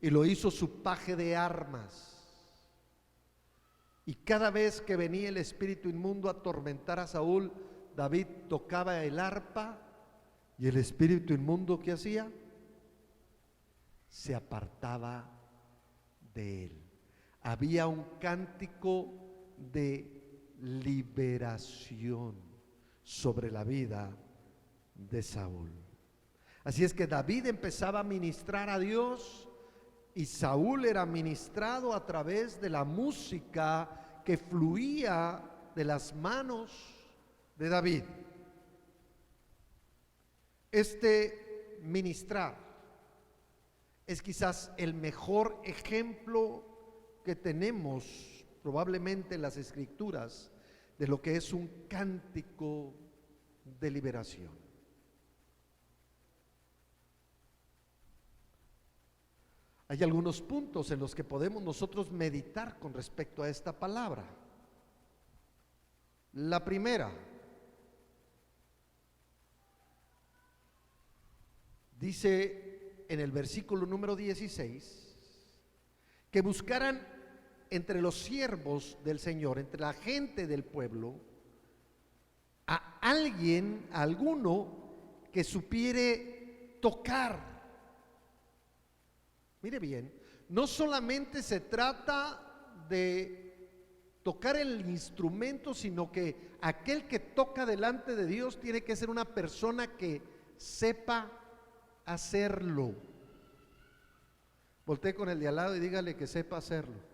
y lo hizo su paje de armas. Y cada vez que venía el espíritu inmundo a atormentar a Saúl, David tocaba el arpa y el espíritu inmundo, ¿qué hacía? Se apartaba de él. Había un cántico de liberación sobre la vida de Saúl. Así es que David empezaba a ministrar a Dios y Saúl era ministrado a través de la música que fluía de las manos de David. Este ministrar es quizás el mejor ejemplo que tenemos probablemente en las Escrituras de lo que es un cántico de liberación. Hay algunos puntos en los que podemos nosotros meditar con respecto a esta palabra. La primera, dice en el versículo número 16, que buscaran entre los siervos del Señor, entre la gente del pueblo, a alguien, a alguno que supiere tocar. Mire bien, no solamente se trata de tocar el instrumento, sino que aquel que toca delante de Dios tiene que ser una persona que sepa hacerlo. Voltee con el de al lado y dígale que sepa hacerlo.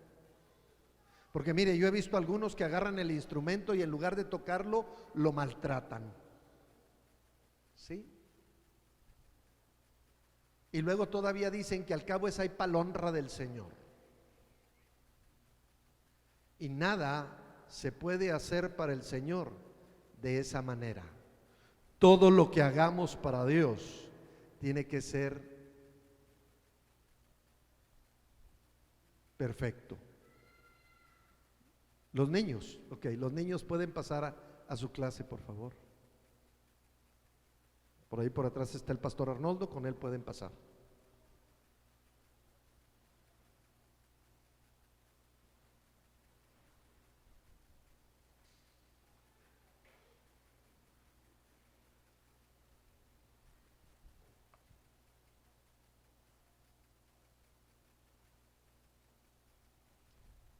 Porque mire, yo he visto algunos que agarran el instrumento y en lugar de tocarlo, lo maltratan. ¿Sí? Y luego todavía dicen que al cabo es ahí para la honra del Señor. Y nada se puede hacer para el Señor de esa manera. Todo lo que hagamos para Dios tiene que ser perfecto. Los niños, los niños pueden pasar a su clase, por favor. Por ahí por atrás está el pastor Arnoldo, con él pueden pasar.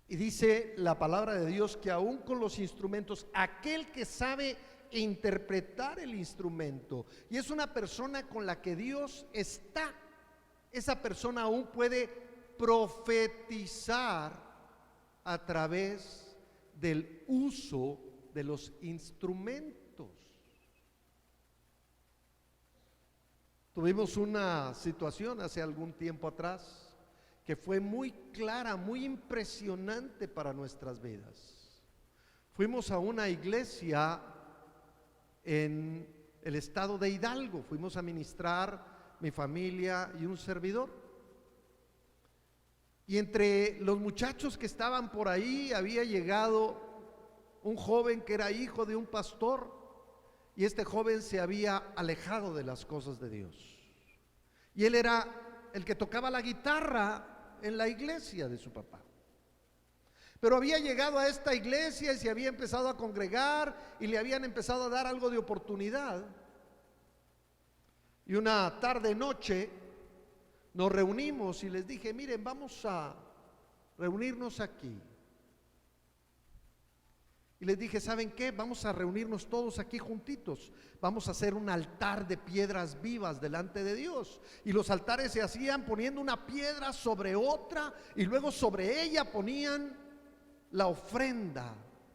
Y dice la palabra de Dios que aún con los instrumentos, aquel que sabe interpretar el instrumento, y es una persona con la que Dios está, esa persona aún puede profetizar a través del uso de los instrumentos. Tuvimos una situación hace algún tiempo atrás que fue muy clara, muy impresionante para nuestras vidas. Fuimos a una iglesia en el estado de Hidalgo, fuimos a ministrar mi familia y un servidor. Y entre los muchachos que estaban por ahí había llegado un joven que era hijo de un pastor, y este joven se había alejado de las cosas de Dios. Y él era el que tocaba la guitarra en la iglesia de su papá. Pero había llegado a esta iglesia y se había empezado a congregar y le habían empezado a dar algo de oportunidad. Y una tarde noche nos reunimos y les dije, miren, vamos a reunirnos aquí. Y les dije, ¿saben qué? Vamos a reunirnos todos aquí juntitos. Vamos a hacer un altar de piedras vivas delante de Dios. Y los altares se hacían poniendo una piedra sobre otra y luego sobre ella ponían la ofrenda,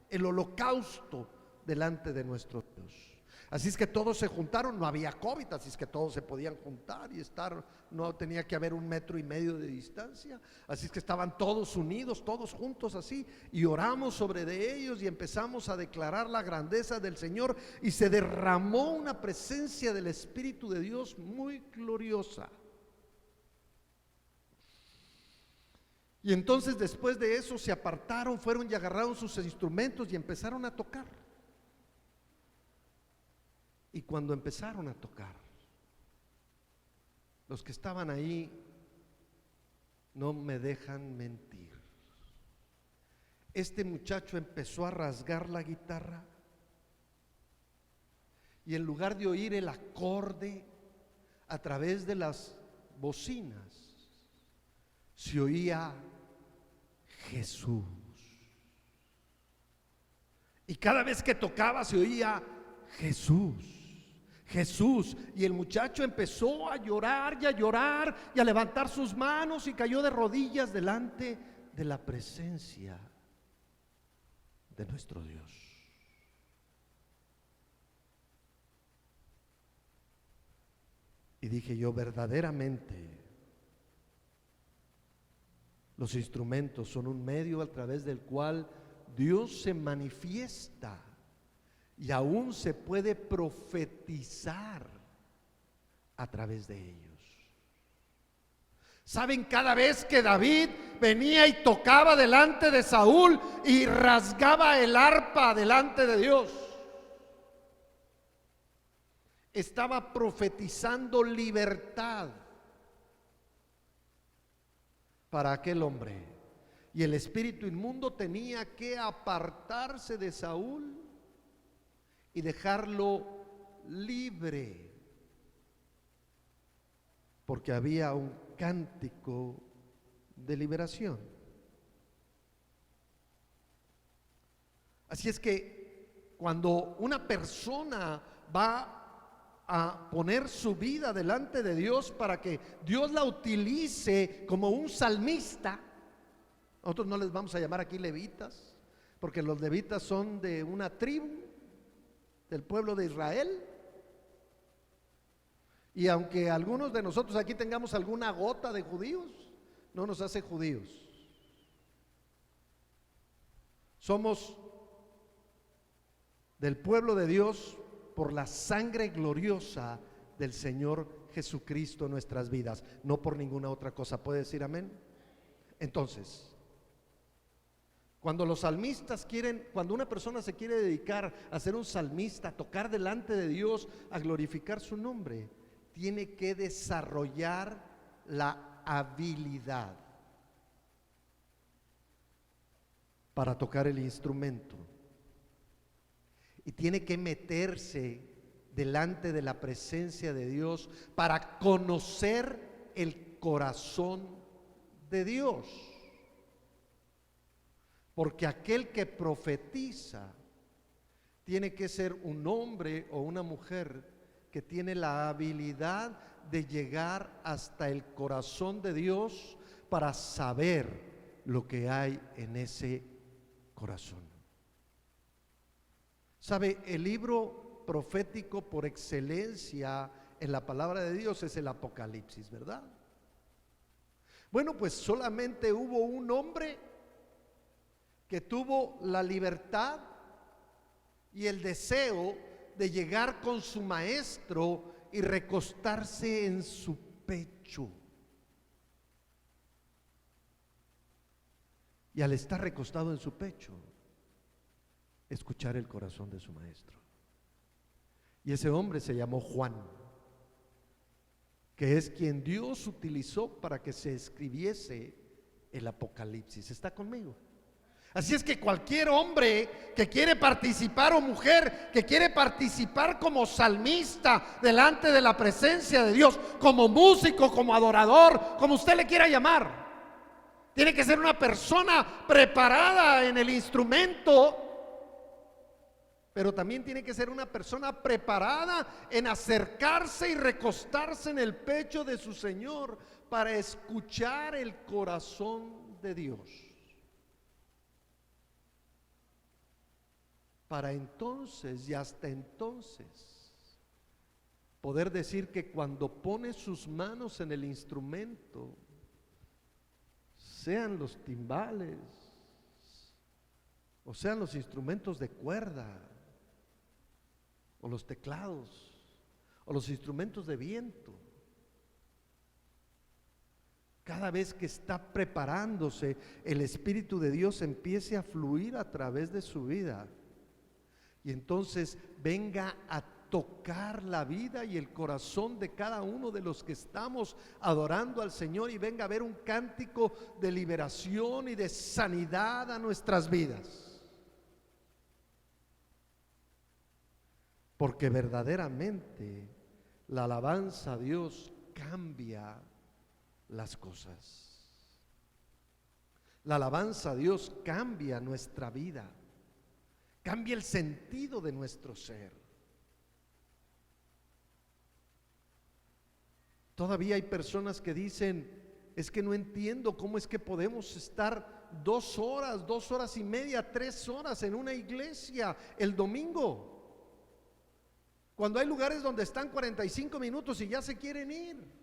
el holocausto delante de nuestro Dios. Así es que todos se juntaron, no había COVID, así es que todos se podían juntar y estar, no tenía que haber 1,5 metros de distancia, así es que estaban todos unidos, todos juntos así, y oramos sobre de ellos y empezamos a declarar la grandeza del Señor, y se derramó una presencia del Espíritu de Dios muy gloriosa. Y entonces después de eso se apartaron, fueron y agarraron sus instrumentos y empezaron a tocar. Y cuando empezaron a tocar, los que estaban ahí no me dejan mentir. Este muchacho empezó a rasgar la guitarra y en lugar de oír el acorde a través de las bocinas, se oía Jesús. Y cada vez que tocaba se oía Jesús, Jesús. Y el muchacho empezó a llorar y a llorar y a levantar sus manos y cayó de rodillas delante de la presencia de nuestro Dios. Y dije yo, verdaderamente los instrumentos son un medio a través del cual Dios se manifiesta y aún se puede profetizar a través de ellos. ¿Saben? Cada vez que David venía y tocaba delante de Saúl y rasgaba el arpa delante de Dios, estaba profetizando libertad para aquel hombre. Y el espíritu inmundo tenía que apartarse de Saúl y dejarlo libre, porque había un cántico de liberación. Así es que cuando una persona va a poner su vida delante de Dios para que Dios la utilice como un salmista, nosotros no les vamos a llamar aquí levitas, porque los levitas son de una tribu del pueblo de Israel. Y aunque algunos de nosotros aquí tengamos alguna gota de judíos, no nos hace judíos. Somos del pueblo de Dios por la sangre gloriosa del Señor Jesucristo en nuestras vidas, no por ninguna otra cosa. ¿Puede decir amén? Entonces, cuando los salmistas quieren, cuando una persona se quiere dedicar a ser un salmista, a tocar delante de Dios, a glorificar su nombre, tiene que desarrollar la habilidad para tocar el instrumento. Y tiene que meterse delante de la presencia de Dios para conocer el corazón de Dios. Porque aquel que profetiza tiene que ser un hombre o una mujer que tiene la habilidad de llegar hasta el corazón de Dios para saber lo que hay en ese corazón. ¿Sabe? El libro profético por excelencia en la palabra de Dios es el Apocalipsis, ¿verdad? Bueno, pues solamente hubo un hombre que tuvo la libertad y el deseo de llegar con su maestro y recostarse en su pecho. Y al estar recostado en su pecho, escuchar el corazón de su maestro. Y ese hombre se llamó Juan, que es quien Dios utilizó para que se escribiese el Apocalipsis. ¿Está conmigo? Así es que cualquier hombre que quiere participar o mujer que quiere participar como salmista delante de la presencia de Dios, como músico, como adorador, como usted le quiera llamar, tiene que ser una persona preparada en el instrumento, pero también tiene que ser una persona preparada en acercarse y recostarse en el pecho de su Señor para escuchar el corazón de Dios. Para entonces y hasta entonces poder decir que cuando pone sus manos en el instrumento, sean los timbales o sean los instrumentos de cuerda o los teclados o los instrumentos de viento, cada vez que está preparándose, el Espíritu de Dios empiece a fluir a través de su vida. Y entonces venga a tocar la vida y el corazón de cada uno de los que estamos adorando al Señor, y venga a haber un cántico de liberación y de sanidad a nuestras vidas. Porque verdaderamente la alabanza a Dios cambia las cosas. La alabanza a Dios cambia nuestra vida, cambia el sentido de nuestro ser. Todavía hay personas que dicen: es que no entiendo cómo es que podemos estar 2 horas, 2 horas y media, 3 horas en una iglesia el domingo, cuando hay lugares donde están 45 minutos y ya se quieren ir.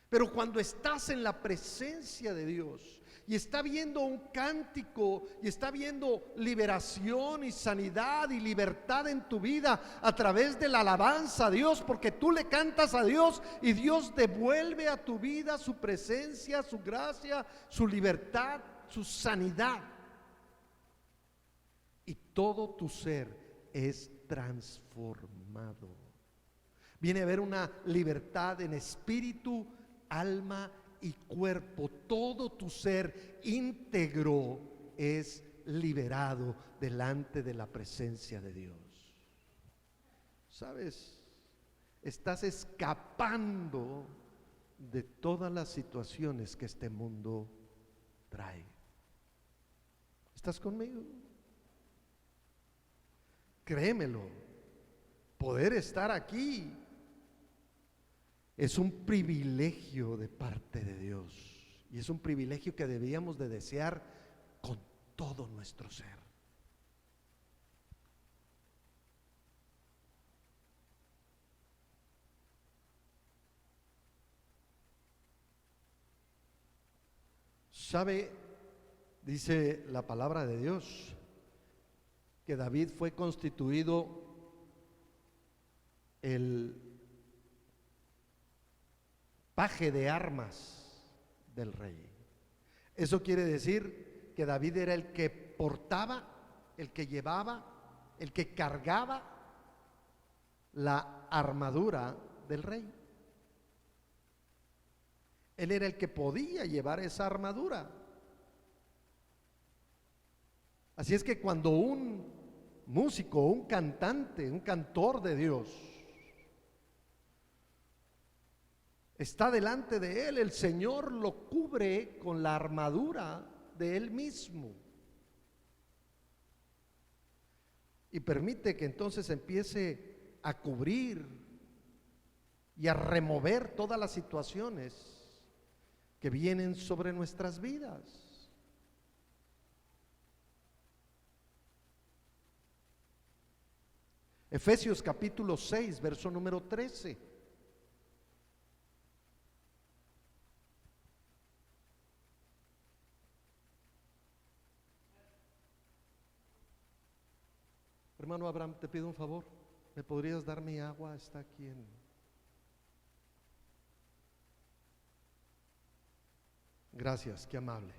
Pero cuando estás en la presencia de Dios y está viendo un cántico y está viendo liberación y sanidad y libertad en tu vida a través de la alabanza a Dios, porque tú le cantas a Dios y Dios devuelve a tu vida su presencia, su gracia, su libertad, su sanidad, y todo tu ser es transformado. Viene a haber una libertad en espíritu, alma y cuerpo. Todo tu ser íntegro es liberado delante de la presencia de Dios. ¿Sabes? Estás escapando de todas las situaciones que este mundo trae. ¿Estás conmigo? Créemelo, poder estar aquí es un privilegio de parte de Dios, y es un privilegio que debíamos de desear con todo nuestro ser. ¿Sabe? Dice la palabra de Dios que David fue constituido el paje de armas del rey. Eso quiere decir que David era el que portaba, el que llevaba, el que cargaba la armadura del rey. Él era el que podía llevar esa armadura. Así es que cuando un músico, un cantante, un cantor de Dios está delante de él, el Señor lo cubre con la armadura de él mismo y permite que entonces empiece a cubrir y a remover todas las situaciones que vienen sobre nuestras vidas. Efesios capítulo 6, verso número 13. Hermano Abraham, te pido un favor, ¿me podrías dar mi agua? Está aquí en... Gracias, qué amable.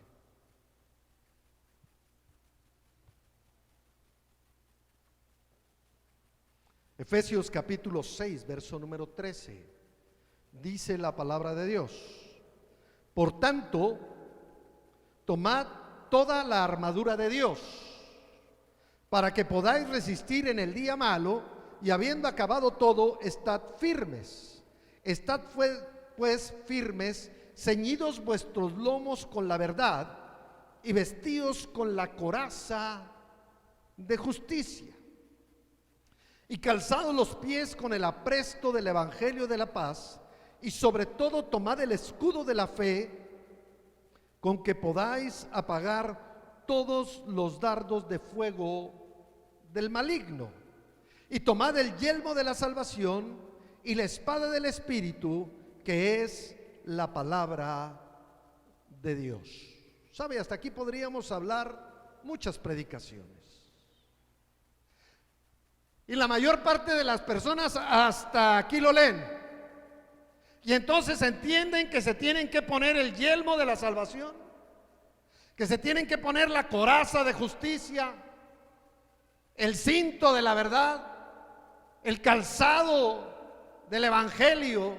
Efesios capítulo 6, verso número 13. Dice la palabra de Dios: por tanto, tomad toda la armadura de Dios, para que podáis resistir en el día malo, y habiendo acabado todo, estad firmes. Estad pues firmes, ceñidos vuestros lomos con la verdad, y vestidos con la coraza de justicia, y calzados los pies con el apresto del evangelio de la paz, y sobre todo tomad el escudo de la fe, con que podáis apagar todos los dardos de fuego del maligno, y tomad el yelmo de la salvación y la espada del Espíritu, que es la palabra de Dios. ¿Sabe? Hasta aquí podríamos hablar muchas predicaciones. Y la mayor parte de las personas hasta aquí lo leen. Y entonces entienden que se tienen que poner el yelmo de la salvación, que se tienen que poner la coraza de justicia, el cinto de la verdad, el calzado del Evangelio,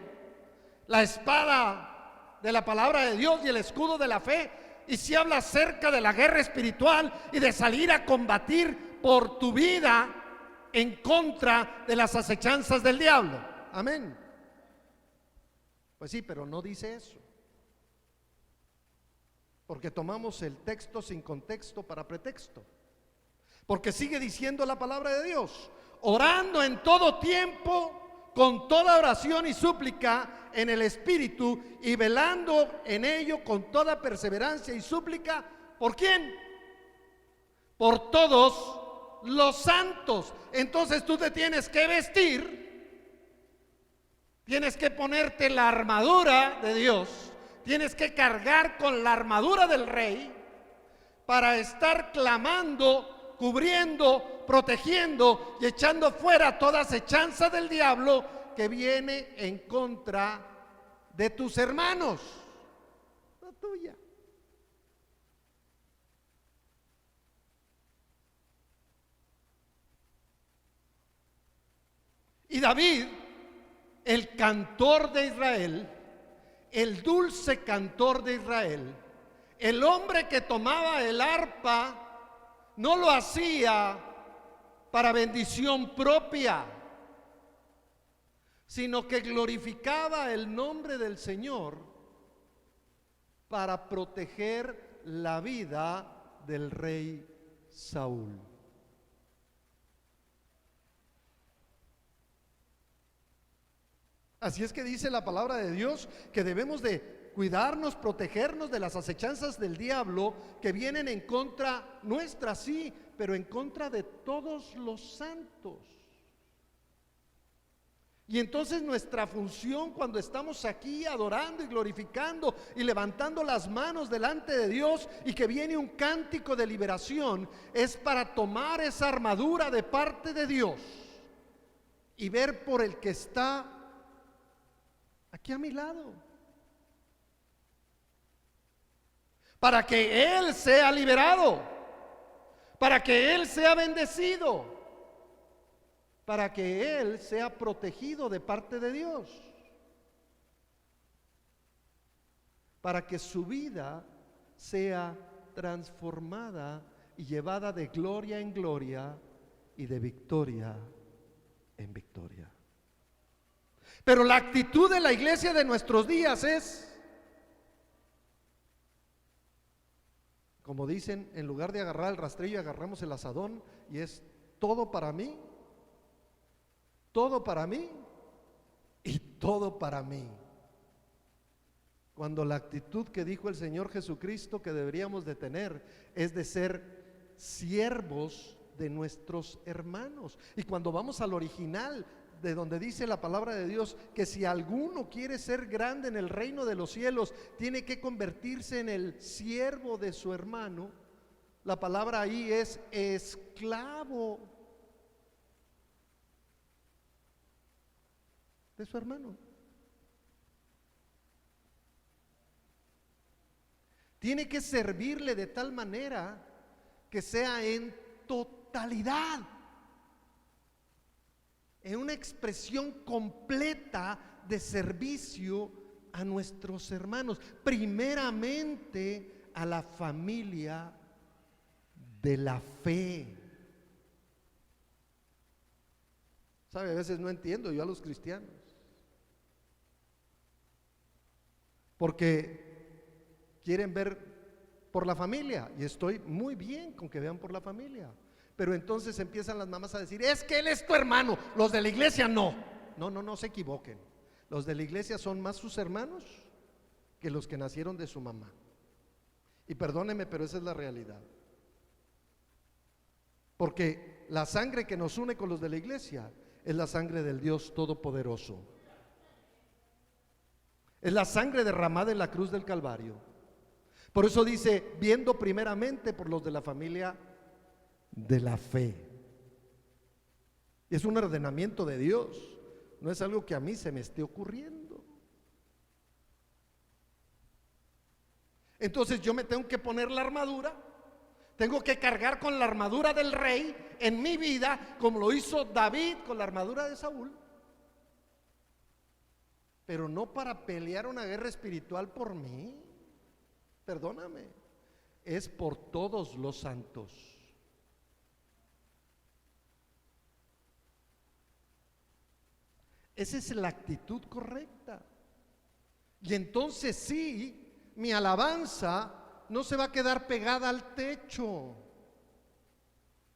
la espada de la palabra de Dios y el escudo de la fe. Y si habla acerca de la guerra espiritual y de salir a combatir por tu vida en contra de las acechanzas del diablo. Amén. Pues sí, pero no dice eso, porque tomamos el texto sin contexto para pretexto. Porque sigue diciendo la palabra de Dios: orando en todo tiempo, con toda oración y súplica en el Espíritu, y velando en ello con toda perseverancia y súplica. ¿Por quién? Por todos los santos. Entonces tú te tienes que vestir, tienes que ponerte la armadura de Dios, tienes que cargar con la armadura del Rey para estar clamando, cubriendo, protegiendo y echando fuera toda acechanza del diablo que viene en contra de tus hermanos, no tuya. Y David, el cantor de Israel, el dulce cantor de Israel, el hombre que tomaba el arpa, no lo hacía para bendición propia, sino que glorificaba el nombre del Señor para proteger la vida del rey Saúl. Así es que dice la palabra de Dios que debemos de cuidarnos, protegernos de las acechanzas del diablo que vienen en contra nuestra, sí, pero en contra de todos los santos. Y entonces nuestra función cuando estamos aquí adorando y glorificando y levantando las manos delante de Dios y que viene un cántico de liberación, es para tomar esa armadura de parte de Dios y ver por el que está aquí a mi lado, para que Él sea liberado, para que Él sea bendecido, para que Él sea protegido de parte de Dios, para que su vida sea transformada y llevada de gloria en gloria y de victoria en victoria. Pero la actitud de la iglesia de nuestros días es, como dicen, en lugar de agarrar el rastrillo, agarramos el azadón y es todo para mí y todo para mí. Cuando la actitud que dijo el Señor Jesucristo que deberíamos de tener es de ser siervos de nuestros hermanos. Y cuando vamos al original, de donde dice la palabra de Dios que si alguno quiere ser grande en el reino de los cielos, tiene que convertirse en el siervo de su hermano. La palabra ahí es esclavo de su hermano. Tiene que servirle de tal manera que sea en totalidad, en una expresión completa de servicio a nuestros hermanos, primeramente a la familia de la fe. ¿Sabe? A veces no entiendo yo a los cristianos, porque quieren ver por la familia, y estoy muy bien con que vean por la familia. Pero entonces empiezan las mamás a decir, es que él es tu hermano, los de la iglesia no. No se equivoquen. Los de la iglesia son más sus hermanos que los que nacieron de su mamá. Y perdónenme, pero esa es la realidad. Porque la sangre que nos une con los de la iglesia es la sangre del Dios Todopoderoso. Es la sangre derramada en la cruz del Calvario. Por eso dice, viendo primeramente por los de la familia de la fe. Es un ordenamiento de Dios, no es algo que a mí se me esté ocurriendo. Entonces yo me tengo que poner la armadura Tengo que cargar con la armadura del rey en mi vida, como lo hizo David con la armadura de Saúl. Pero no para pelear una guerra espiritual por mí. Perdóname. Es por todos los santos. Esa es la actitud correcta. Y entonces sí, mi alabanza no se va a quedar pegada al techo,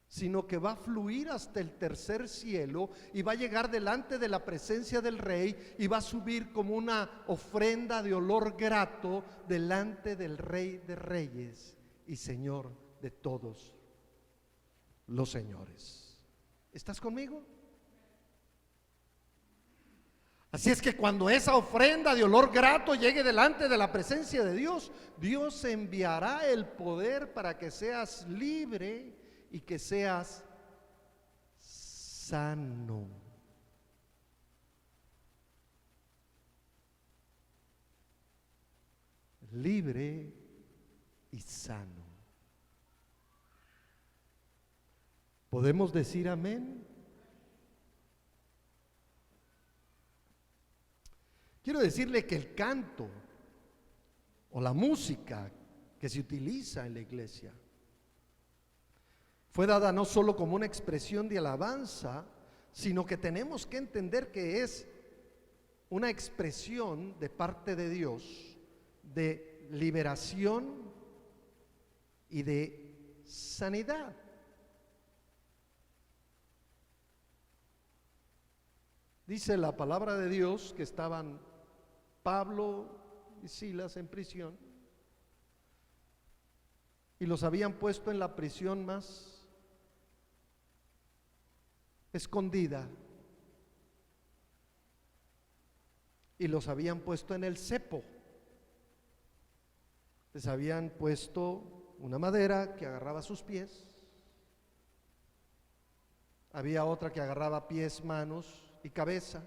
sino que va a fluir hasta el tercer cielo y va a llegar delante de la presencia del rey y va a subir como una ofrenda de olor grato delante del Rey de Reyes y Señor de todos los señores. ¿Estás conmigo? Así es que cuando esa ofrenda de olor grato llegue delante de la presencia de Dios, Dios enviará el poder para que seas libre y que seas sano. Libre y sano. ¿Podemos decir amén? Quiero decirle que el canto o la música que se utiliza en la iglesia fue dada no solo como una expresión de alabanza, sino que tenemos que entender que es una expresión de parte de Dios de liberación y de sanidad. Dice la palabra de Dios que estaban Pablo y Silas en prisión y los habían puesto en la prisión más escondida y los habían puesto en el cepo. Les habían puesto una madera que agarraba sus pies, había otra que agarraba pies, manos y cabeza,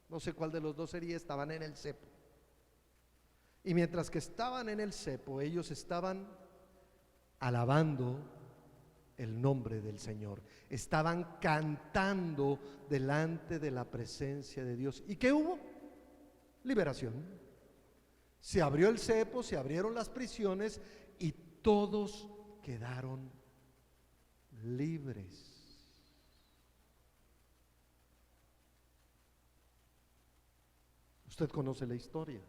no sé cuál de los dos sería. Estaban en el cepo. Y mientras que estaban en el cepo, ellos estaban alabando el nombre del Señor, estaban cantando delante de la presencia de Dios. ¿Y qué hubo? Liberación. Se abrió el cepo, se abrieron las prisiones y todos quedaron libres. Usted conoce la historia.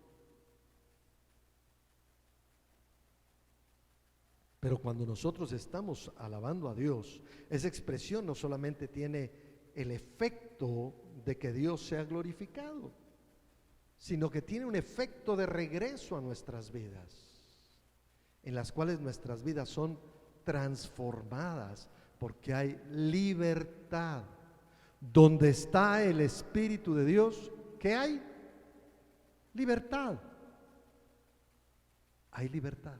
Pero cuando nosotros estamos alabando a Dios, esa expresión no solamente tiene el efecto de que Dios sea glorificado, sino que tiene un efecto de regreso a nuestras vidas, en las cuales nuestras vidas son transformadas porque hay libertad. Donde está el Espíritu de Dios, ¿qué hay? Libertad. Hay libertad.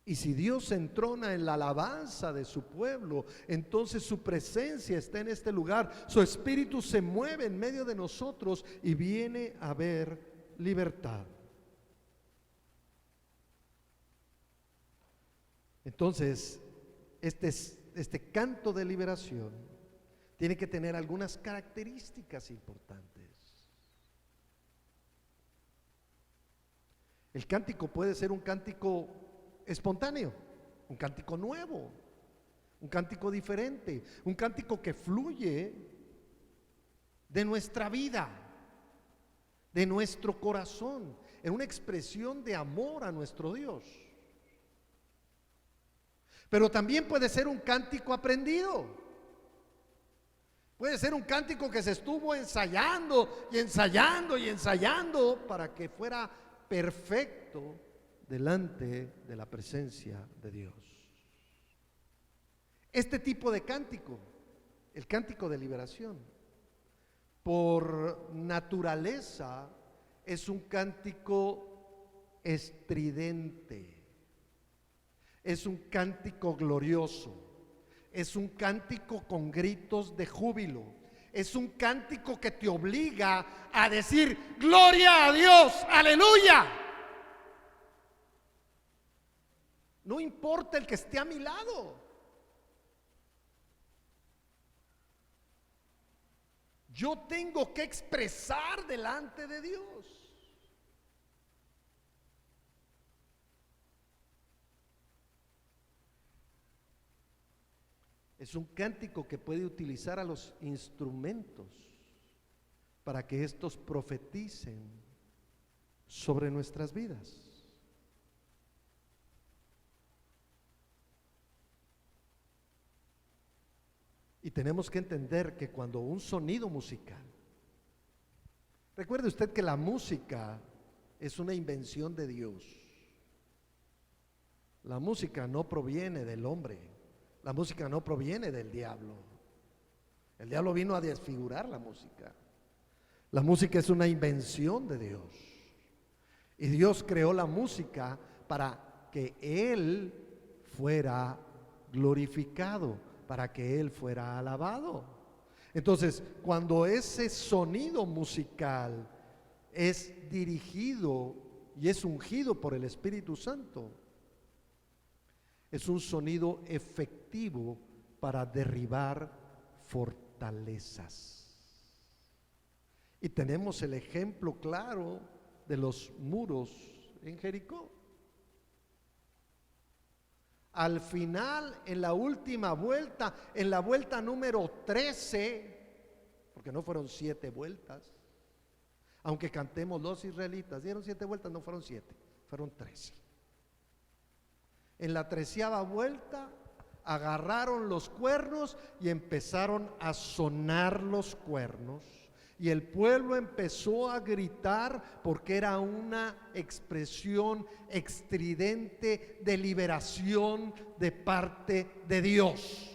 Y si Dios se entrona en la alabanza de su pueblo, entonces su presencia está en este lugar, su espíritu se mueve en medio de nosotros y viene a haber libertad. Entonces, este canto de liberación tiene que tener algunas características importantes. El cántico puede ser un cántico espontáneo, un cántico nuevo, un cántico diferente, un cántico que fluye de nuestra vida, de nuestro corazón, en una expresión de amor a nuestro Dios. Pero también puede ser un cántico aprendido. Puede ser un cántico que se estuvo ensayando y ensayando y ensayando para que fuera perfecto delante de la presencia de Dios. Este tipo de cántico, el cántico de liberación, por naturaleza es un cántico estridente, es un cántico glorioso, es un cántico con gritos de júbilo, es un cántico que te obliga a decir gloria a Dios, aleluya. No importa el que esté a mi lado. Yo tengo que expresar delante de Dios. Es un cántico que puede utilizar a los instrumentos para que estos profeticen sobre nuestras vidas. Y tenemos que entender que cuando un sonido musical, recuerde usted que la música es una invención de Dios. La música no proviene del hombre, la música no proviene del diablo. El diablo vino a desfigurar la música. La música es una invención de Dios. Y Dios creó la música para que Él fuera glorificado, para que Él fuera alabado. Entonces, cuando ese sonido musical es dirigido y es ungido por el Espíritu Santo, es un sonido efectivo para derribar fortalezas. Y tenemos el ejemplo claro de los muros en Jericó. Al final, en la última vuelta, en la vuelta número 13, porque no fueron 7 vueltas, aunque cantemos los israelitas, dieron 7 vueltas, no fueron 7, fueron 13. En la 13ª vuelta, agarraron los cuernos y empezaron a sonar los cuernos. Y el pueblo empezó a gritar porque era una expresión estridente de liberación de parte de Dios.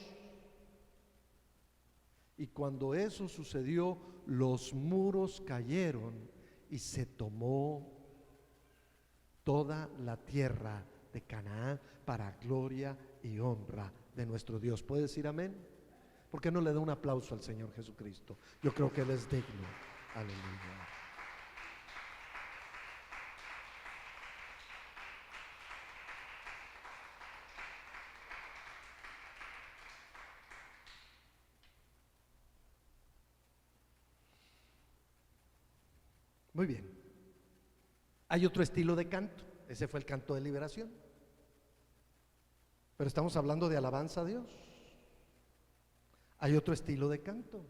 Y cuando eso sucedió, los muros cayeron y se tomó toda la tierra de Canaán para gloria y honra de nuestro Dios. ¿Puede decir amén? ¿Por qué no le da un aplauso al Señor Jesucristo? Yo creo que Él es digno. Aleluya. Muy bien. Hay otro estilo de canto. Ese fue el canto de liberación. Pero estamos hablando de alabanza a Dios. Hay otro estilo de canto.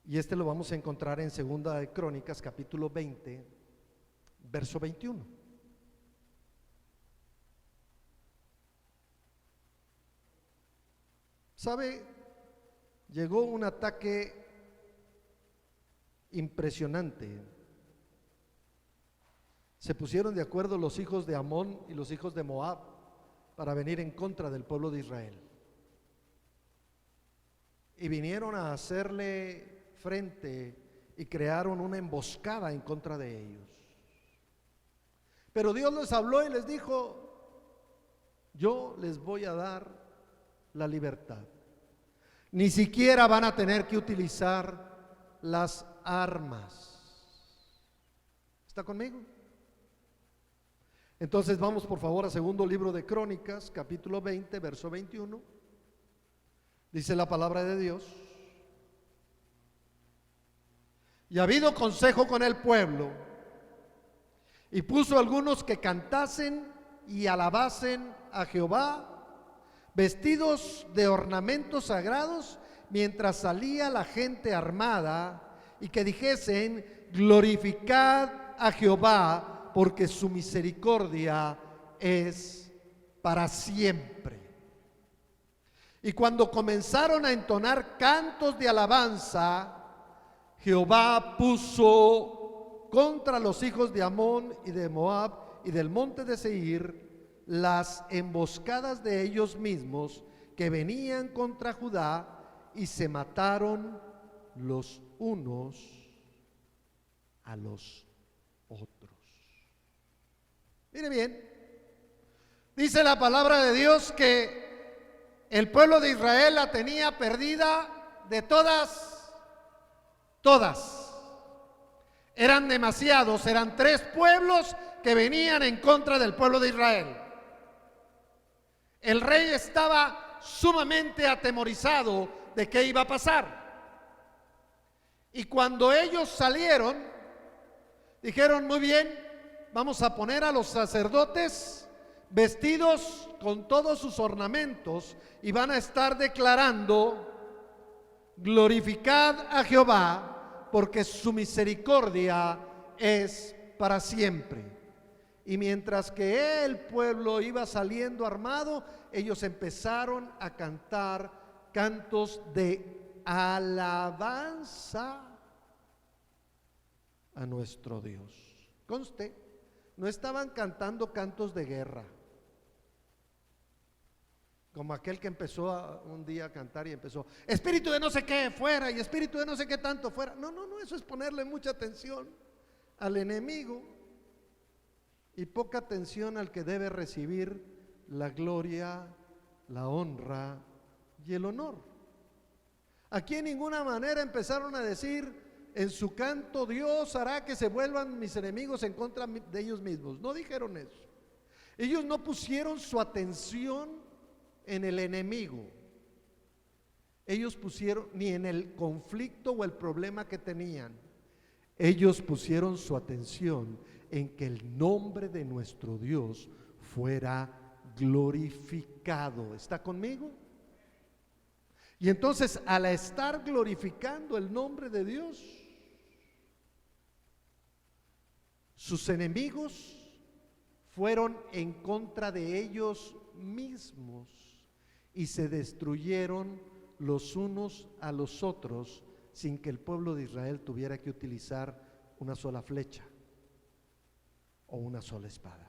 Y este lo vamos a encontrar en Segunda de Crónicas, capítulo 20, verso 21. ¿Sabe? Llegó un ataque impresionante. Se pusieron de acuerdo los hijos de Amón y los hijos de Moab para venir en contra del pueblo de Israel. Y vinieron a hacerle frente y crearon una emboscada en contra de ellos. Pero Dios les habló y les dijo: yo les voy a dar la libertad. Ni siquiera van a tener que utilizar las armas. ¿Está conmigo? Entonces vamos por favor a segundo libro de Crónicas, capítulo 20, verso 21. Dice la palabra de Dios: y ha habido consejo con el pueblo, y puso algunos que cantasen y alabasen a Jehová, vestidos de ornamentos sagrados, mientras salía la gente armada, y que dijesen: glorificad a Jehová, porque su misericordia es para siempre. Y cuando comenzaron a entonar cantos de alabanza, Jehová puso contra los hijos de Amón y de Moab y del monte de Seir las emboscadas de ellos mismos que venían contra Judá, y se mataron los unos a los otros. Mire bien, dice la palabra de Dios que el pueblo de Israel la tenía perdida de todas. Eran demasiados, eran 3 pueblos que venían en contra del pueblo de Israel. El rey estaba sumamente atemorizado de qué iba a pasar. Y cuando ellos salieron, dijeron: muy bien, vamos a poner a los sacerdotes vestidos con todos sus ornamentos y van a estar declarando: glorificad a Jehová, porque su misericordia es para siempre. Y mientras que el pueblo iba saliendo armado, ellos empezaron a cantar cantos de alabanza a nuestro Dios. Conste, no estaban cantando cantos de guerra, como aquel que empezó un día a cantar y empezó: espíritu de no sé qué fuera y espíritu de no sé qué tanto fuera. No, eso es ponerle mucha atención al enemigo y poca atención al que debe recibir la gloria, la honra y el honor. Aquí en ninguna manera empezaron a decir en su canto: Dios hará que se vuelvan mis enemigos en contra de ellos mismos. No dijeron eso. Ellos no pusieron su atención en el enemigo. Ellos pusieron ni en el conflicto o el problema que tenían. Ellos pusieron su atención en que el nombre de nuestro Dios fuera glorificado. ¿Está conmigo? Y entonces, al estar glorificando el nombre de Dios, sus enemigos fueron en contra de ellos mismos y se destruyeron los unos a los otros sin que el pueblo de Israel tuviera que utilizar una sola flecha o una sola espada.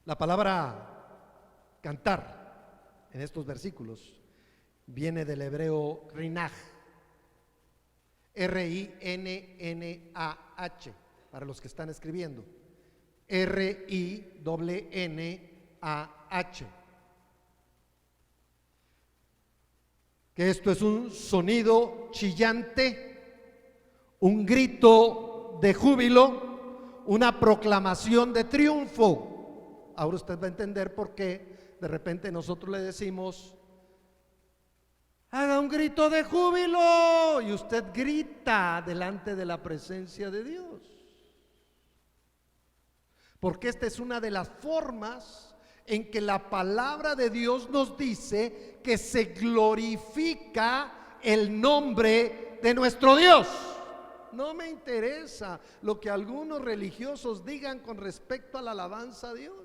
La palabra cantar en estos versículos viene del hebreo rinaj, R-I-N-N-A-H, para los que están escribiendo, R-I-N-N-A-H, que esto es un sonido chillante, un grito de júbilo, una proclamación de triunfo. Ahora usted va a entender por qué de repente nosotros le decimos: haga un grito de júbilo, y usted grita delante de la presencia de Dios. Porque esta es una de las formas en que la palabra de Dios nos dice que se glorifica el nombre de nuestro Dios. No me interesa lo que algunos religiosos digan con respecto a la alabanza a Dios.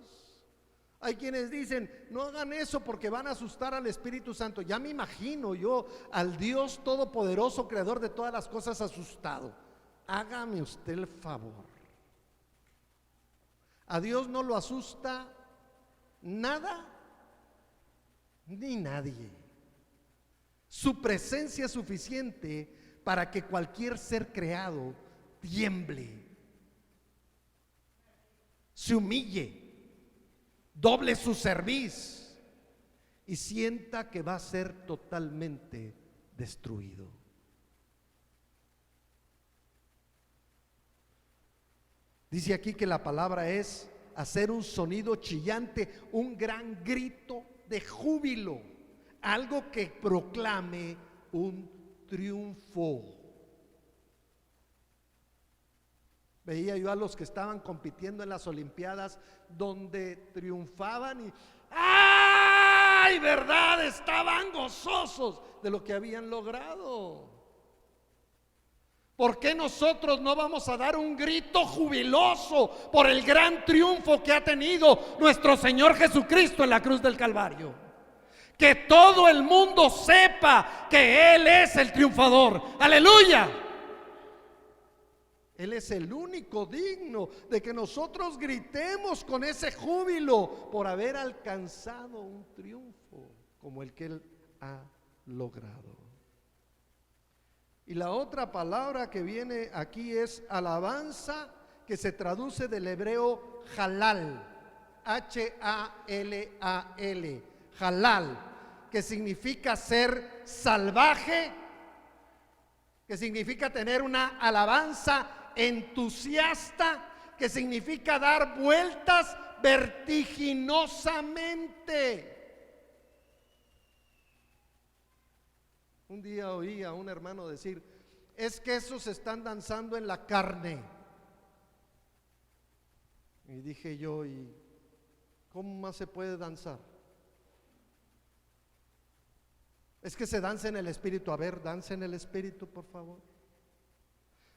Hay quienes dicen: no hagan eso porque van a asustar al Espíritu Santo. Ya me imagino yo al Dios todopoderoso, creador de todas las cosas, asustado. Hágame usted el favor. A Dios no lo asusta nada ni nadie. Su presencia es suficiente para que cualquier ser creado tiemble, se humille, doble su cerviz y sienta que va a ser totalmente destruido. Dice aquí que la palabra es hacer un sonido chillante, un gran grito de júbilo, algo que proclame un triunfo. Veía yo a los que estaban compitiendo en las Olimpiadas, donde triunfaban y ¡ay! ¿Verdad? Estaban gozosos de lo que habían logrado. ¿Por qué nosotros no vamos a dar un grito jubiloso por el gran triunfo que ha tenido nuestro Señor Jesucristo en la cruz del Calvario? Que todo el mundo sepa que Él es el triunfador. ¡Aleluya! Él es el único digno de que nosotros gritemos con ese júbilo por haber alcanzado un triunfo como el que Él ha logrado. Y la otra palabra que viene aquí es alabanza, que se traduce del hebreo halal, H-A-L-A-L, halal, que significa ser salvaje, que significa tener una alabanza entusiasta, que significa dar vueltas vertiginosamente. Un día oí a un hermano decir: es que esos están danzando en la carne. Y dije yo: ¿y cómo más se puede danzar? Es que se danza en el espíritu. A ver, danza en el espíritu, por favor.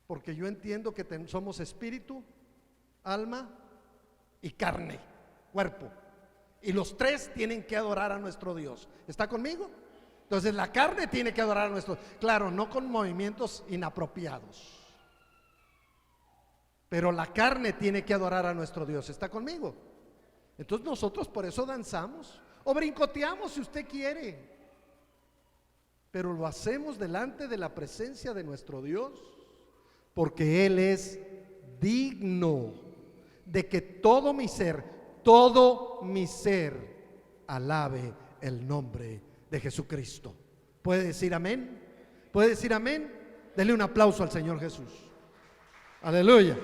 Porque yo entiendo que somos espíritu, alma y carne, cuerpo. Y los tres tienen que adorar a nuestro Dios. ¿Está conmigo? Entonces la carne tiene que adorar a nuestro, claro, no con movimientos inapropiados, pero la carne tiene que adorar a nuestro Dios. ¿Está conmigo? Entonces nosotros por eso danzamos o brincoteamos si usted quiere, pero lo hacemos delante de la presencia de nuestro Dios, porque Él es digno de que todo mi ser alabe el nombre de Jesucristo. ¿Puede decir amén? ¿Puede decir amén? Denle un aplauso al Señor Jesús. Aleluya.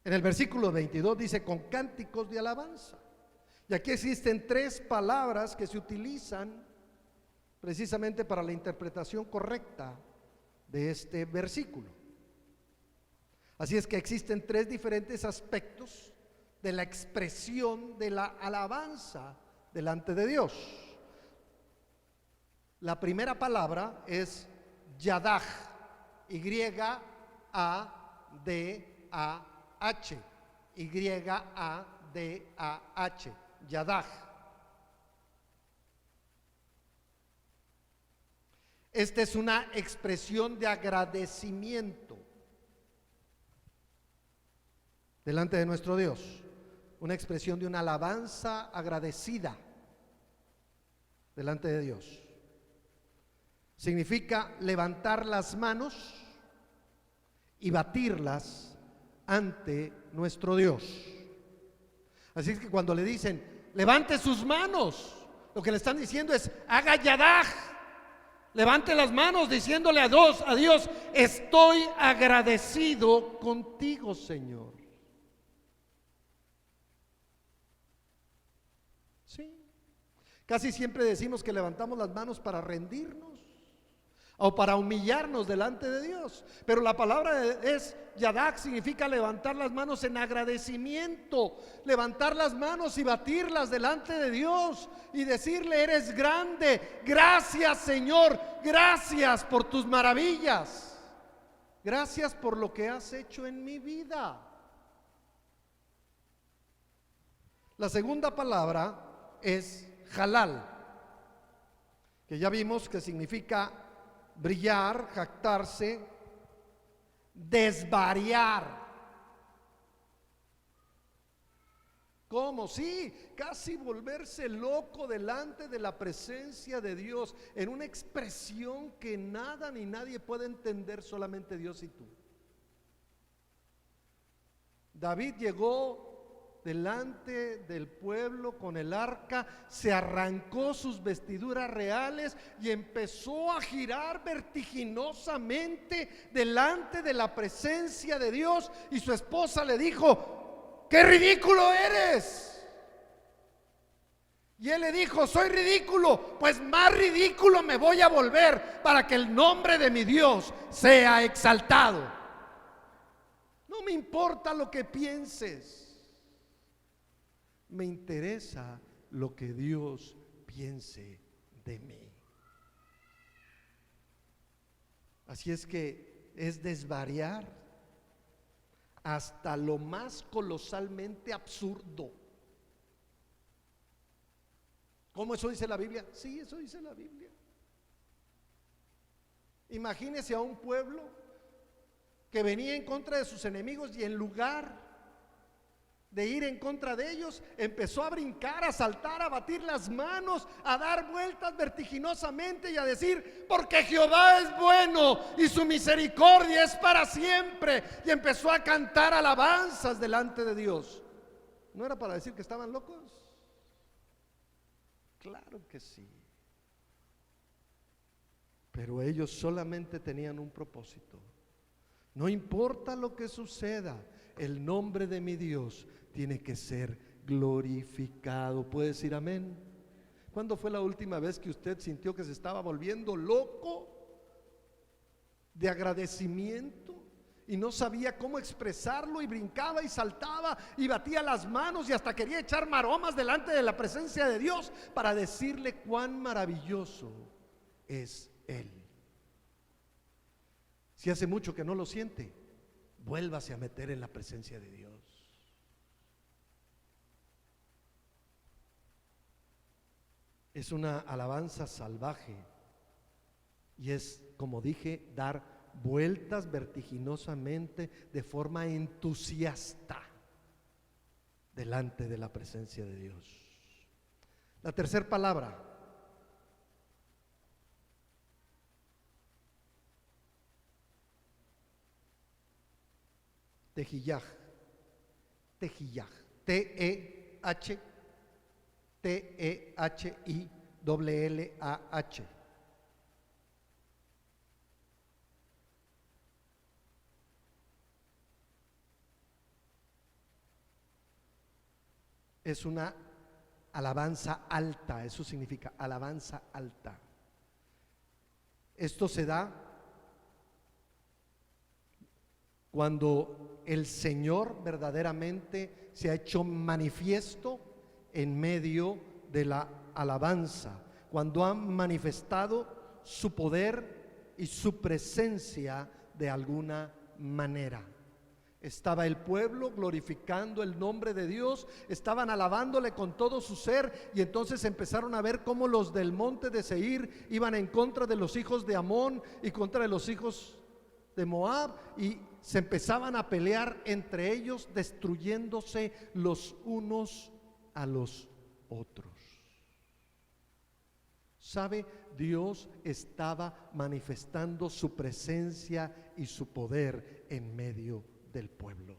En el versículo 22 dice: con cánticos de alabanza. Y aquí existen tres palabras que se utilizan precisamente para la interpretación correcta de este versículo. Así es que existen tres diferentes aspectos de la expresión de la alabanza delante de Dios. La primera palabra es Yadaj, Y-A-D-A-H, Y-A-D-A-H, Yadaj. Esta es una expresión de agradecimiento delante de nuestro Dios, una expresión de una alabanza agradecida delante de Dios. Significa levantar las manos y batirlas ante nuestro Dios. Así es que cuando le dicen levante sus manos, lo que le están diciendo es: haga yadaj, levante las manos diciéndole a Dios: estoy agradecido contigo, Señor. Sí, casi siempre decimos que levantamos las manos para rendirnos o para humillarnos delante de Dios, pero la palabra es Yadak, significa levantar las manos en agradecimiento, levantar las manos y batirlas delante de Dios y decirle: eres grande, gracias Señor, gracias por tus maravillas, gracias por lo que has hecho en mi vida. La segunda palabra es Halal, que ya vimos que significa brillar, jactarse, desvariar. ¿Cómo? Sí, casi volverse loco delante de la presencia de Dios, en una expresión que nada ni nadie puede entender, solamente Dios y tú. David llegó delante del pueblo con el arca, se arrancó sus vestiduras reales y empezó a girar vertiginosamente delante de la presencia de Dios, y su esposa le dijo: ¡qué ridículo eres! Y él le dijo: soy ridículo, pues más ridículo me voy a volver para que el nombre de mi Dios sea exaltado. No me importa lo que pienses, me interesa lo que Dios piense de mí. Así es que es desvariar hasta lo más colosalmente absurdo. ¿Cómo eso dice la Biblia? Sí, eso dice la Biblia. Imagínese a un pueblo que venía en contra de sus enemigos y en lugar de ir en contra de ellos, empezó a brincar, a saltar, a batir las manos, a dar vueltas vertiginosamente y a decir: porque Jehová es bueno y su misericordia es para siempre. Y empezó a cantar alabanzas delante de Dios. ¿No era para decir que estaban locos? Claro que sí. Pero ellos solamente tenían un propósito: no importa lo que suceda, el nombre de mi Dios tiene que ser glorificado. ¿Puede decir amén? ¿Cuándo fue la última vez que usted sintió que se estaba volviendo loco de agradecimiento y no sabía cómo expresarlo, y brincaba y saltaba y batía las manos y hasta quería echar maromas delante de la presencia de Dios para decirle cuán maravilloso es Él? Si hace mucho que no lo siente, vuélvase a meter en la presencia de Dios. Es una alabanza salvaje y es, como dije, dar vueltas vertiginosamente de forma entusiasta delante de la presencia de Dios. La tercera palabra: Tehillah. Tehillah. Tehillah. Es una alabanza alta, eso significa alabanza alta. Esto se da cuando el Señor verdaderamente se ha hecho manifiesto en medio de la alabanza, cuando ha manifestado su poder y su presencia de alguna manera. Estaba el pueblo glorificando el nombre de Dios, estaban alabándole con todo su ser, y entonces empezaron a ver cómo los del monte de Seir iban en contra de los hijos de Amón y contra de los hijos de Moab, y se empezaban a pelear entre ellos, destruyéndose los unos a los otros. ¿Sabe? Dios estaba manifestando su presencia y su poder en medio del pueblo.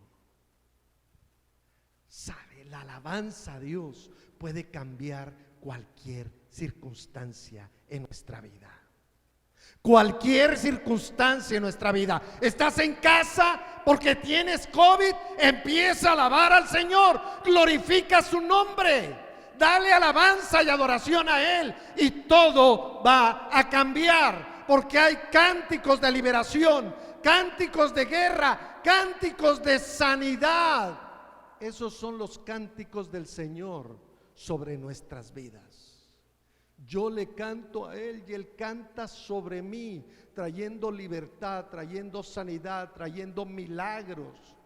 ¿Sabe? La alabanza a Dios puede cambiar cualquier circunstancia en nuestra vida. Cualquier circunstancia en nuestra vida. Estás en casa porque tienes COVID, empieza a alabar al Señor, glorifica su nombre, dale alabanza y adoración a Él, y todo va a cambiar, porque hay cánticos de liberación, cánticos de guerra, cánticos de sanidad. Esos son los cánticos del Señor sobre nuestras vidas. Yo le canto a Él y Él canta sobre mí, trayendo libertad, trayendo sanidad, trayendo milagros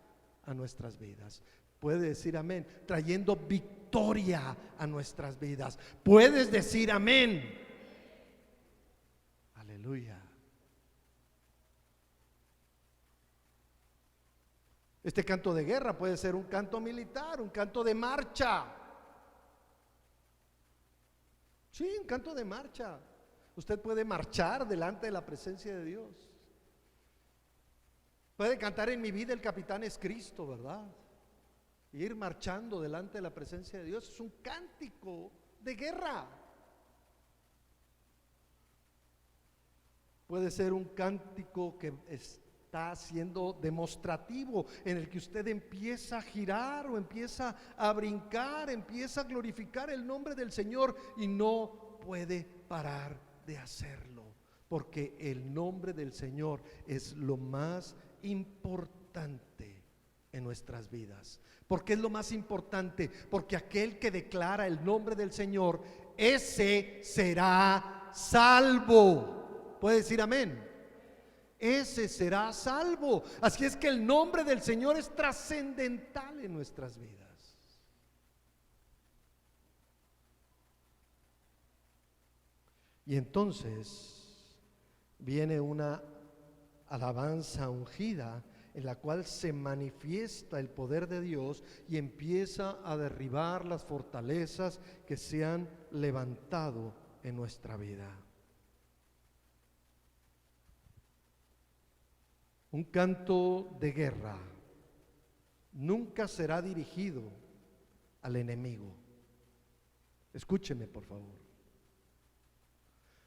a nuestras vidas. Puede decir amén, trayendo victoria a nuestras vidas. Puedes decir amén. Aleluya. Este canto de guerra puede ser un canto militar, un canto de marcha. Sí, un canto de marcha. Usted puede marchar delante de la presencia de Dios. Puede cantar: en mi vida el capitán es Cristo, ¿verdad? Y ir marchando delante de la presencia de Dios es un cántico de guerra. Puede ser un cántico que está siendo demostrativo, en el que usted empieza a girar o empieza a brincar, empieza a glorificar el nombre del Señor y no puede parar de hacerlo, porque el nombre del Señor es lo más importante en nuestras vidas. ¿Por qué es lo más importante? Porque aquel que declara el nombre del Señor, ese será salvo. ¿Puede decir amén? Ese será salvo. Así es que el nombre del Señor es trascendental en nuestras vidas. Y entonces viene una alabanza ungida en la cual se manifiesta el poder de Dios y empieza a derribar las fortalezas que se han levantado en nuestra vida. Un canto de guerra nunca será dirigido al enemigo. Escúcheme, por favor.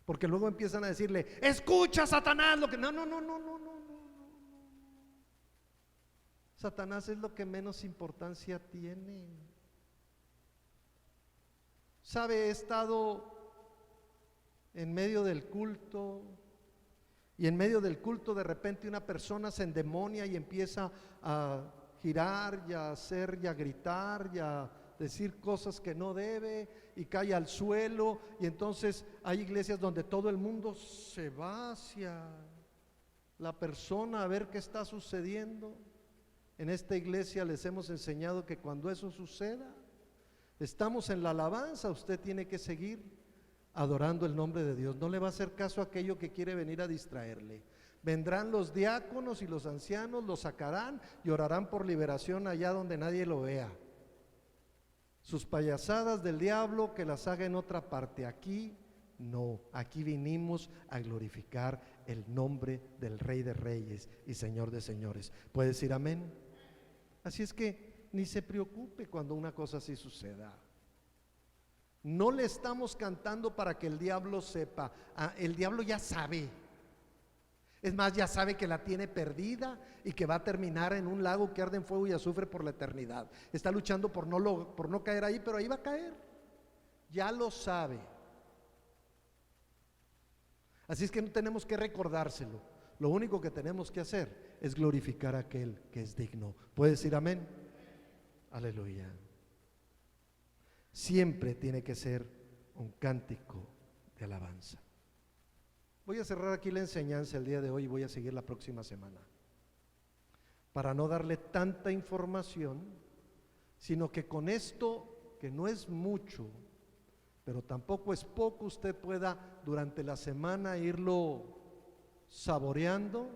Porque luego empiezan a decirle: escucha, Satanás, lo que... No. Satanás es lo que menos importancia tiene. ¿Sabe? He estado en medio del culto, y en medio del culto de repente una persona se endemonia y empieza a girar y a hacer y a gritar y a decir cosas que no debe, y cae al suelo, y entonces hay iglesias donde todo el mundo se va hacia la persona a ver qué está sucediendo. En esta iglesia les hemos enseñado que cuando eso suceda, estamos en la alabanza, usted tiene que seguir adorando el nombre de Dios. No le va a hacer caso a aquello que quiere venir a distraerle. Vendrán los diáconos y los ancianos, lo sacarán y orarán por liberación allá donde nadie lo vea. Sus payasadas del diablo que las haga en otra parte. Aquí no, aquí vinimos a glorificar el nombre del Rey de Reyes y Señor de Señores. ¿Puede decir amén? Así es que ni se preocupe cuando una cosa así suceda. No le estamos cantando para que el diablo sepa. El diablo ya sabe. Es más, ya sabe que la tiene perdida y que va a terminar en un lago que arde en fuego y azufre por la eternidad. Está luchando por no caer ahí, pero ahí va a caer. Ya lo sabe. Así es que no tenemos que recordárselo. Lo único que tenemos que hacer es glorificar a aquel que es digno. ¿Puede decir amén? Aleluya. Siempre tiene que ser un cántico de alabanza. Voy a cerrar aquí la enseñanza el día de hoy y voy a seguir la próxima semana, para no darle tanta información, sino que con esto, que no es mucho, pero tampoco es poco, usted pueda durante la semana irlo saboreando,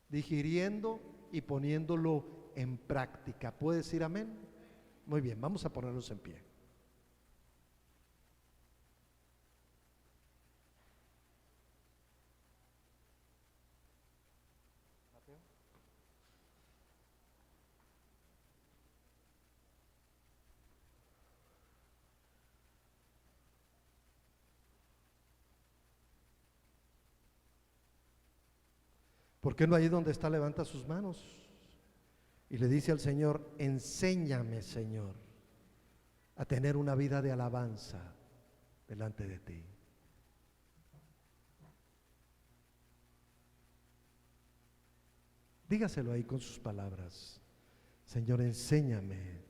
digiriendo y poniéndolo en práctica. ¿Puede decir amén? Muy bien, vamos a ponernos en pie. ¿Por qué no ahí donde está levanta sus manos y le dice al Señor: enséñame, Señor, a tener una vida de alabanza delante de ti? Dígaselo ahí con sus palabras: Señor, enséñame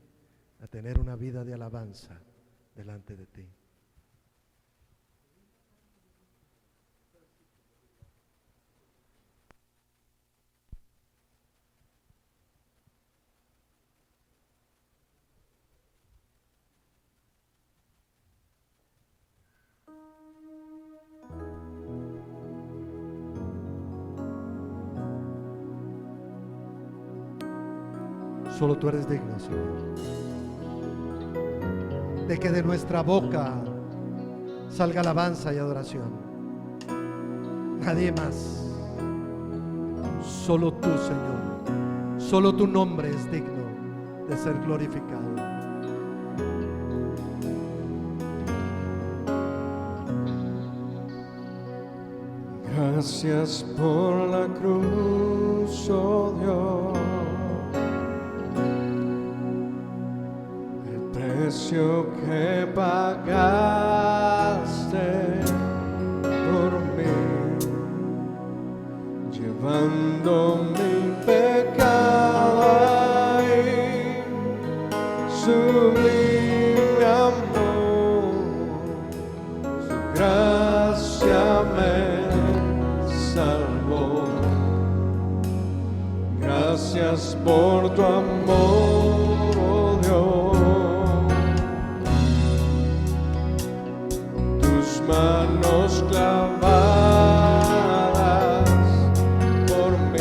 a tener una vida de alabanza delante de ti. Solo tú eres digno, Señor, de que de nuestra boca salga alabanza y adoración. Nadie más. Solo tú, Señor. Solo tu nombre es digno de ser glorificado. Gracias por la cruz, oh Dios. Precio que pagaste por mí, llevando mi pecado ahí, sublime amor, su gracia me salvó. Gracias por tu amor, oh Dios. Manos clavadas por mí,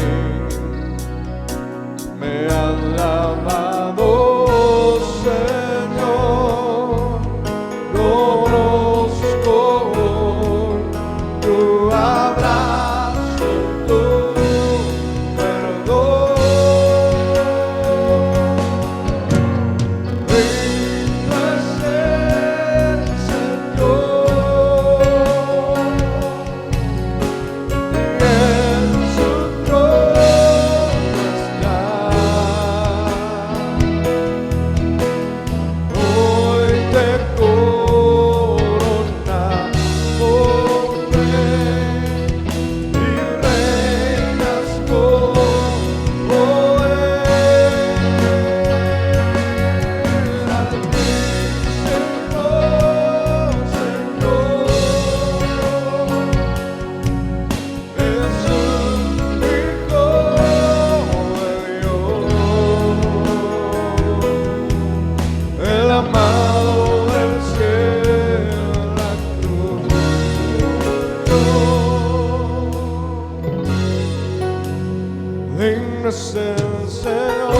Digno es el Señor.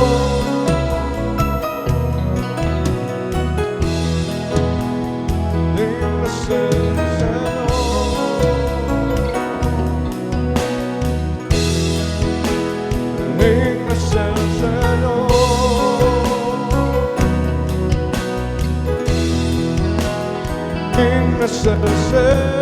Digno es el Señor. Digno es el Señor. Digno es el Señor.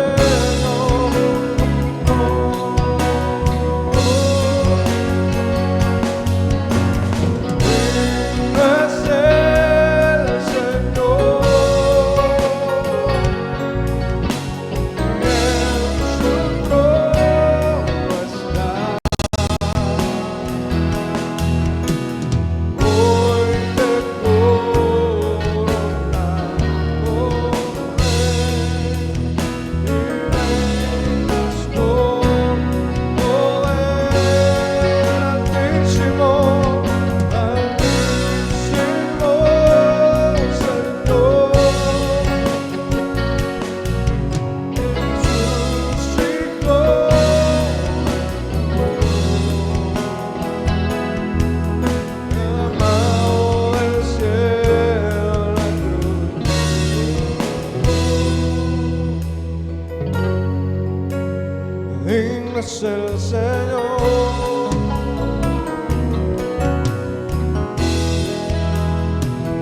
Digno es el Señor.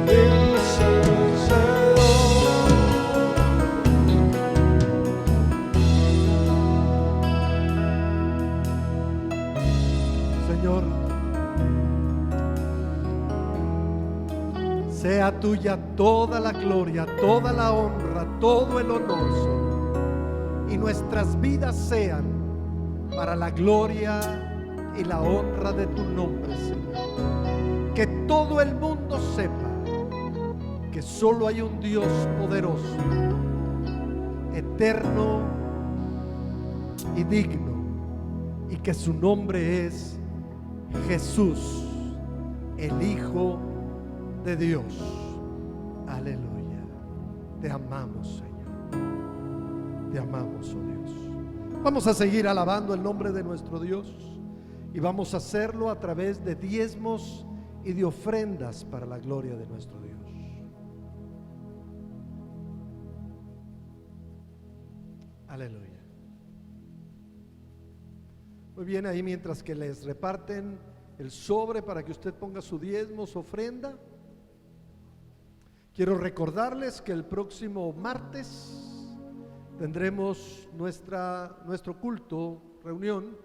Digno es el Señor. Señor, sea tuya toda la gloria, toda la honra, todo el honor, Señor, y nuestras vidas sean para la gloria y la honra de tu nombre, Señor. Que todo el mundo sepa que solo hay un Dios poderoso, eterno y digno, y que su nombre es Jesús, el Hijo de Dios. Aleluya. Te amamos, Señor. Te amamos, oh Dios. Vamos a seguir alabando el nombre de nuestro Dios y vamos a hacerlo a través de diezmos y de ofrendas para la gloria de nuestro Dios. Aleluya. Muy bien, ahí mientras que les reparten el sobre para que usted ponga su diezmo, su ofrenda, quiero recordarles que el próximo martes tendremos nuestro culto, reunión.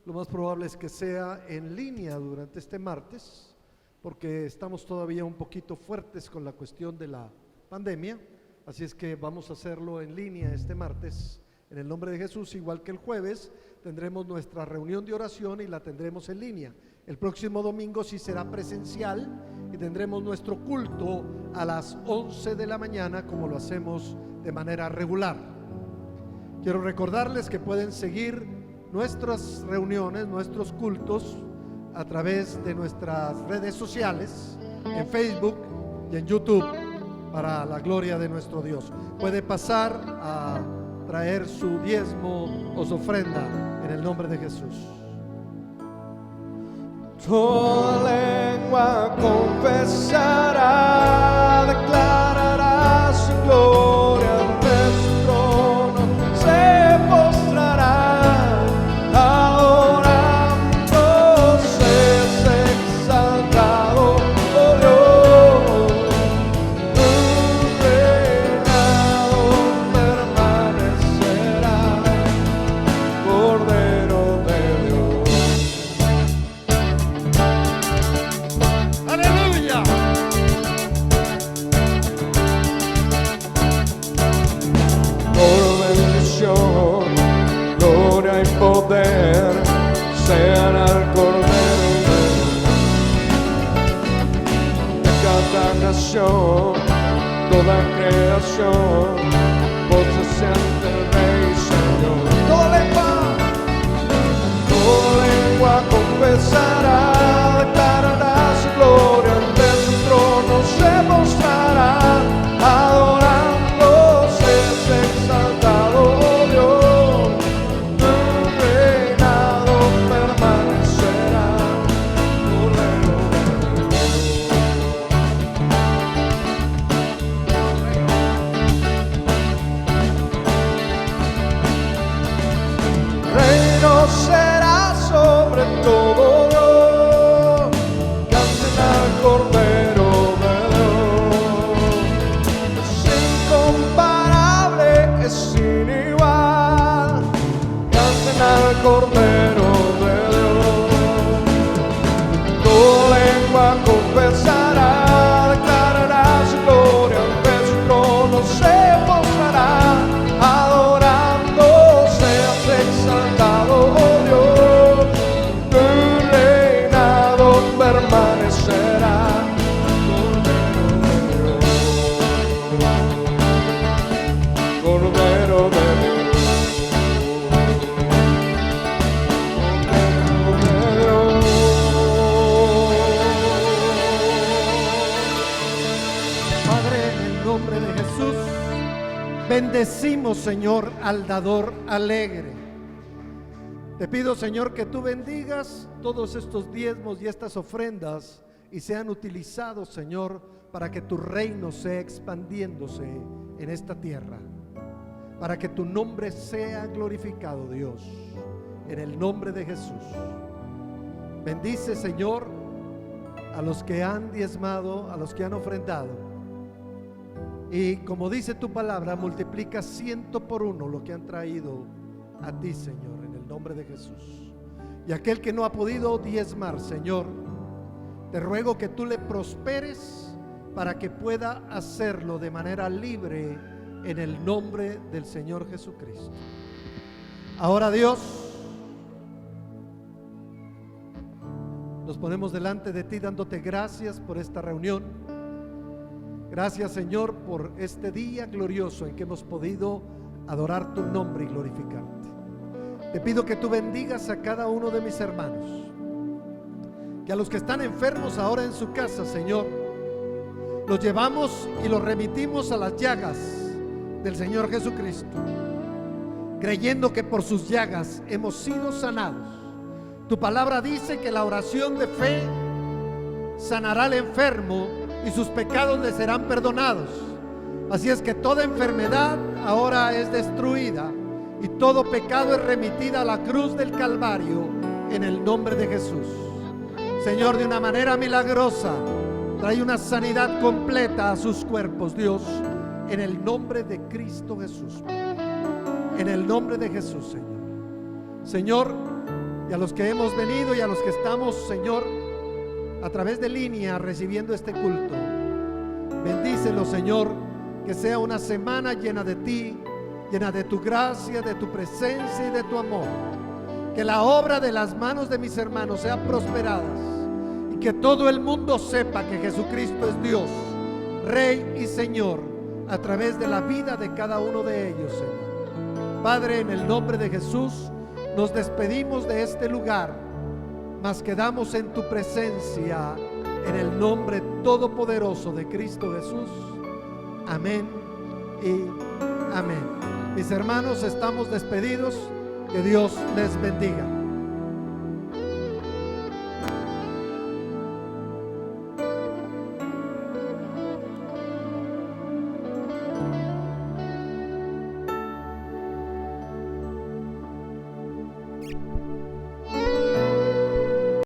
Lo más probable es que sea en línea durante este martes, porque estamos todavía un poquito fuertes con la cuestión de la pandemia. Así es que vamos a hacerlo en línea este martes, en el nombre de Jesús. Igual que el jueves tendremos nuestra reunión de oración y la tendremos en línea. El próximo domingo sí será presencial y tendremos nuestro culto a las 11 de la mañana, como lo hacemos de manera regular. Quiero recordarles que pueden seguir nuestras reuniones, nuestros cultos a través de nuestras redes sociales, en Facebook y en YouTube, para la gloria de nuestro Dios. Puede pasar a traer su diezmo o su ofrenda en el nombre de Jesús. Toda lengua confesará, declarará su gloria ante su trono, se postrará, adorando, es exaltado, oh Dios, tu reinado permanecerá, Cordero de Dios. ¡Aleluya! Por bendición, gloria y poder sean al Cordero de cada nación, toda creación, voces ante el Rey Señor. Toda lengua confesará, declarará su gloria ante su trono, se mostrará, adorando, es exaltado, oh Dios, tu reinado permanecerá. Bendecimos, Señor, al dador alegre. Te pido, Señor, que tú bendigas todos estos diezmos y estas ofrendas y sean utilizados, Señor, para que tu reino sea expandiéndose en esta tierra, para que tu nombre sea glorificado, Dios, en el nombre de Jesús. Bendice, Señor, a los que han diezmado, a los que han ofrendado, y como dice tu palabra, multiplica 100 por 1 lo que han traído a ti, Señor, en el nombre de Jesús. Y aquel que no ha podido diezmar, Señor, te ruego que tú le prosperes para que pueda hacerlo de manera libre en el nombre del Señor Jesucristo. Ahora, Dios, nos ponemos delante de ti dándote gracias por esta reunión. Gracias, Señor, por este día glorioso en que hemos podido adorar tu nombre y glorificarte. Te pido que tú bendigas a cada uno de mis hermanos, que a los que están enfermos ahora en su casa, Señor, los llevamos y los remitimos a las llagas del Señor Jesucristo, creyendo que por sus llagas hemos sido sanados. Tu palabra dice que la oración de fe sanará al enfermo y sus pecados le serán perdonados. Así es que toda enfermedad ahora es destruida y todo pecado es remitida a la cruz del Calvario en el nombre de Jesús. Señor, de una manera milagrosa, trae una sanidad completa a sus cuerpos, Dios, en el nombre de Cristo Jesús. En el nombre de Jesús, Señor. Señor, y a los que hemos venido y a los que estamos, Señor, a través de línea recibiendo este culto, bendícelo, Señor, que sea una semana llena de ti, llena de tu gracia, de tu presencia y de tu amor. Que la obra de las manos de mis hermanos sea prosperada y que todo el mundo sepa que Jesucristo es Dios, Rey y Señor, a través de la vida de cada uno de ellos, Señor. Padre, en el nombre de Jesús, nos despedimos de este lugar, mas quedamos en tu presencia, en el nombre todopoderoso de Cristo Jesús. Amén y amén. Mis hermanos, estamos despedidos. Que Dios les bendiga.